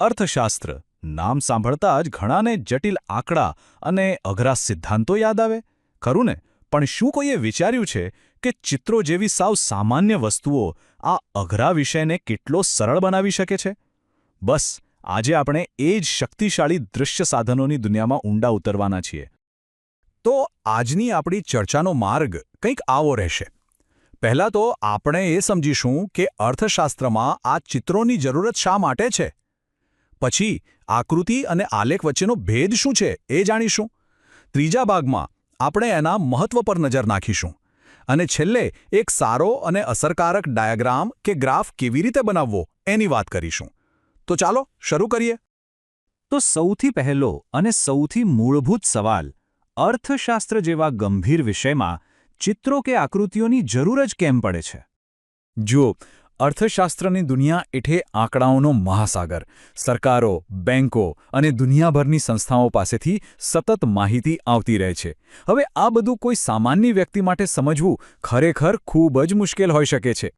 અર્થશાસ્ત્ર નામ સાંભળતા જ ઘણાને જટિલ આંકડા અને અઘરા સિદ્ધાંતો યાદ આવે, ખરું ને? પણ શું કોઈએ વિચાર્યું છે કે ચિત્રો જેવી સાવ સામાન્ય વસ્તુઓ આ અઘરા વિષયને કેટલો સરળ બનાવી શકે છે? બસ આજે આપણે એ જ શક્તિશાળી દૃશ્ય સાધનોની દુનિયામાં ઊંડા ઉતરવાના છીએ. તો આજની આપણી ચર્ચાનો માર્ગ કંઈક આવો રહેશે. પહેલાં તો આપણે એ સમજીશું કે અર્થશાસ્ત્રમાં આ ચિત્રોની જરૂરત શા માટે છે. પછી આકૃતિ અને આલેખ વચ્ચેનો ભેદ શું છે એ જાણીશું. ત્રીજા ભાગમાં આપણે એના મહત્વ પર નજર નાખીશું. અને છેલ્લે એક સારો અને અસરકારક ડાયાગ્રામ કે ગ્રાફ કેવી રીતે બનાવવો એની વાત કરીશું. તો ચાલો શરૂ કરીએ. તો સૌથી પહેલો અને સૌથી મૂળભૂત સવાલ, અર્થશાસ્ત્ર જેવા ગંભીર વિષયમાં ચિત્રો કે આકૃતિઓની જરૂર જ કેમ પડે છે? જુઓ, અર્થશાસ્ત્રની દુનિયા એટલે આંકડાઓનો મહાસાગર. સરકારો, બેંકો અને દુનિયાભરની સંસ્થાઓ પાસેથી સતત માહિતી આવતી રહે છે. હવે આ બધું કોઈ સામાન્ય વ્યક્તિ માટે સમજવું ખરેખર ખૂબ જ મુશ્કેલ હોઈ શકે છે.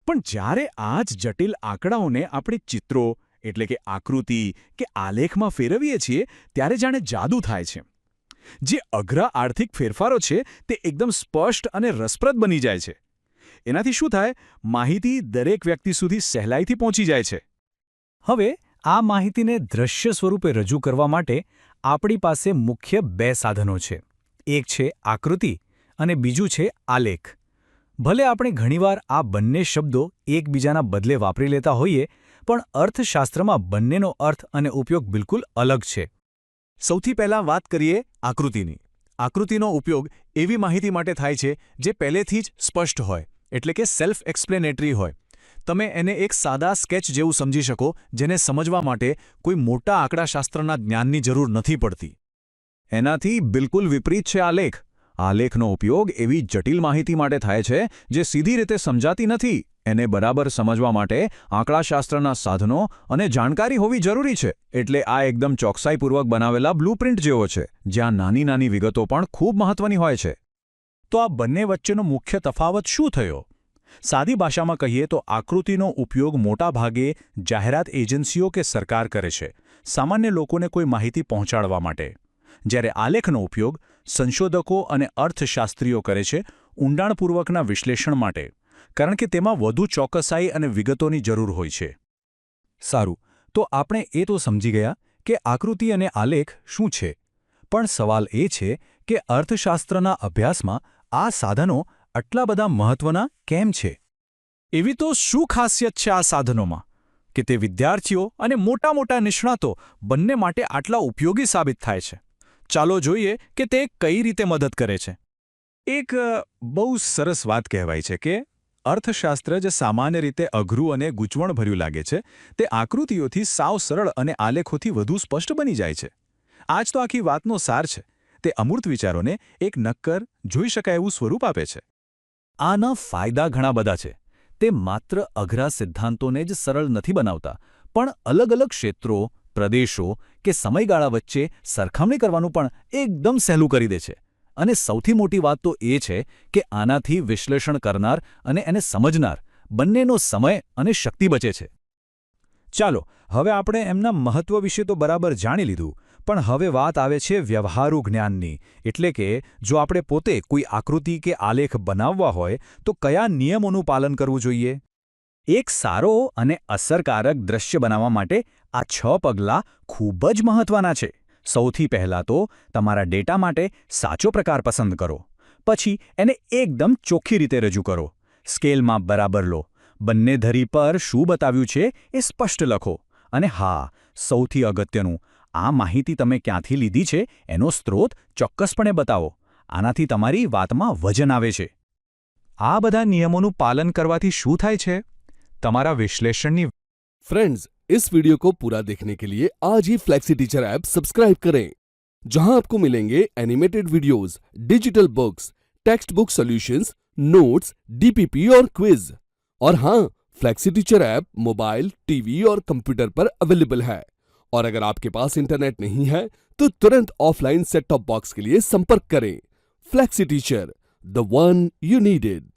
પણ જ્યારે આ જ જટિલ આંકડાઓને આપણે ચિત્રો એટલે કે આકૃતિ કે આલેખમાં ફેરવીએ છીએ ત્યારે જાણે જાદુ થાય છે. જે અઘરા આર્થિક ફેરફારો છે તે એકદમ સ્પષ્ટ અને રસપ્રદ બની જાય છે. એનાથી શું થાય? માહિતી દરેક વ્યક્તિ સુધી સહેલાઈથી પહોંચી જાય છે. હવે આ માહિતીને દ્રશ્ય સ્વરૂપે રજૂ કરવા માટે આપણી પાસે મુખ્ય બે સાધનો છે. એક છે આકૃતિ અને બીજું છે આલેખ. ભલે આપણે ઘણીવાર આ બંને શબ્દો એકબીજાના બદલે વાપરી લેતા હોઈએ, પણ અર્થશાસ્ત્રમાં બંનેનો અર્થ અને ઉપયોગ બિલકુલ અલગ છે. સૌથી પહેલાં વાત કરીએ આકૃતિની. આકૃતિનો ઉપયોગ એવી માહિતી માટે થાય છે જે પહેલેથી જ સ્પષ્ટ હોય, એટલે કે સેલ્ફ એક્સપ્લેનેટરી હોય. તમે એને એક સાદા સ્કેચ જેવું સમજી શકો, જેને સમજવા માટે કોઈ મોટા આંકડાશાસ્ત્રના જ્ઞાનની જરૂર નથી પડતી. એનાથી બિલકુલ વિપરીત છે આલેખ. આલેખનો ઉપયોગ એવી જટિલ માહિતી માટે થાય છે જે સીધી રીતે સમજાતી નથી. એને બરાબર સમજવા માટે આંકડાશાસ્ત્રના સાધનો અને જાણકારી હોવી જરૂરી છે. એટલે આ એકદમ ચોકસાઈપૂર્વક બનાવેલા બ્લુપ્રિન્ટ જેવો છે, જ્યાં નાની નાની વિગતો પણ ખૂબ મહત્વની હોય છે. તો આ બંને વચ્ચેનો મુખ્ય તફાવત શું થયો? સાદી ભાષામાં કહીએ તો આકૃતિનો ઉપયોગ મોટાભાગે જાહેરાત એજન્સીઓ કે સરકાર કરે છે, સામાન્ય લોકોને કોઈ માહિતી પહોંચાડવા માટે. જ્યારે આલેખનો ઉપયોગ સંશોધકો અને અર્થશાસ્ત્રીઓ કરે છે, ઊંડાણપૂર્વકના વિશ્લેષણ માટે, કારણ કે તેમાં વધુ ચોકસાઈ અને વિગતોની જરૂર હોય છે. સારું, તો આપણે એ તો સમજી ગયા કે આકૃતિ અને આલેખ શું છે. પણ સવાલ એ છે કે અર્થશાસ્ત્રના અભ્યાસમાં આ સાધનો આટલા બધા મહત્વના કેમ છે? એવી તો શું ખાસિયત છે આ સાધનોમાં કે તે વિદ્યાર્થીઓ અને મોટા મોટા નિષ્ણાતો બંને માટે આટલા ઉપયોગી સાબિત થાય છે? ચાલો જોઈએ કે તે કઈ રીતે મદદ કરે છે. એક બહુ સરસ વાત કહેવાય છે કે અર્થશાસ્ત્ર જે સામાન્ય રીતે અઘરું અને ગૂંચવણભર્યું લાગે છે, તે આકૃતિઓથી સાવ સરળ અને આલેખોથી વધુ સ્પષ્ટ બની જાય છે. આ જ તો આખી વાતનો સાર છે. તે અમૂર્ત વિચારોને એક નક્કર, જોઈ શકાય એવું સ્વરૂપ આપે છે. આના ફાયદા ઘણા બધા છે. તે માત્ર અઘરા સિદ્ધાંતોને જ સરળ નથી બનાવતા, પણ અલગ અલગ ક્ષેત્રો, પ્રદેશો કે સમયગાળા વચ્ચે સરખામણી કરવાનું પણ એકદમ સહેલું કરી દે છે. અને સૌથી મોટી વાત તો એ છે કે આનાથી વિશ્લેષણ કરનાર અને એને સમજનાર બંનેનો સમય અને શક્તિ બચે છે. ચાલો, હવે આપણે એમના મહત્વ વિશે તો બરાબર જાણી લીધું, પણ હવે વાત આવે છે વ્યવહારુ જ્ઞાનની. એટલે કે જો આપણે પોતે કોઈ આકૃતિ કે આલેખ બનાવવા હોય તો કયા નિયમોનું પાલન કરવું જોઈએ? એક સારો અને અસરકારક દ્રશ્ય બનાવવા માટે આ 6 પગલાં ખૂબ જ મહત્વના છે. સૌથી પહેલાં તો તમારા ડેટા માટે સાચો પ્રકાર પસંદ કરો. પછી એને એકદમ ચોખ્ખી રીતે રજૂ કરો. સ્કેલમાં બરાબર લો. બંને ધરી પર શું બતાવ્યું છે એ સ્પષ્ટ લખો. અને હા, સૌથી અગત્યનું, આ માહિતી તમે ક્યાંથી લીધી છે એનો સ્ત્રોત ચોક્કસપણે બતાવો. આનાથી તમારી વાતમાં વજન આવે છે. આ બધા નિયમોનું પાલન કરવાથી શું થાય છે? તમારા વિશ્લેષણની फ्रेंड्स, इस वीडियो को पूरा देखने के लिए आज ही फ्लेक्सी टीचर ऐप सब्सक्राइब करें, जहां आपको मिलेंगे animated videos, digital books, text book solutions, notes, DPP और क्विज. और हाँ, flexi teacher app mobile, TV और कंप्यूटर पर अवेलेबल है. और अगर आपके पास इंटरनेट नहीं है तो तुरंत ऑफलाइन सेट टॉप बॉक्स के लिए संपर्क करें. Flexi teacher, the one you needed.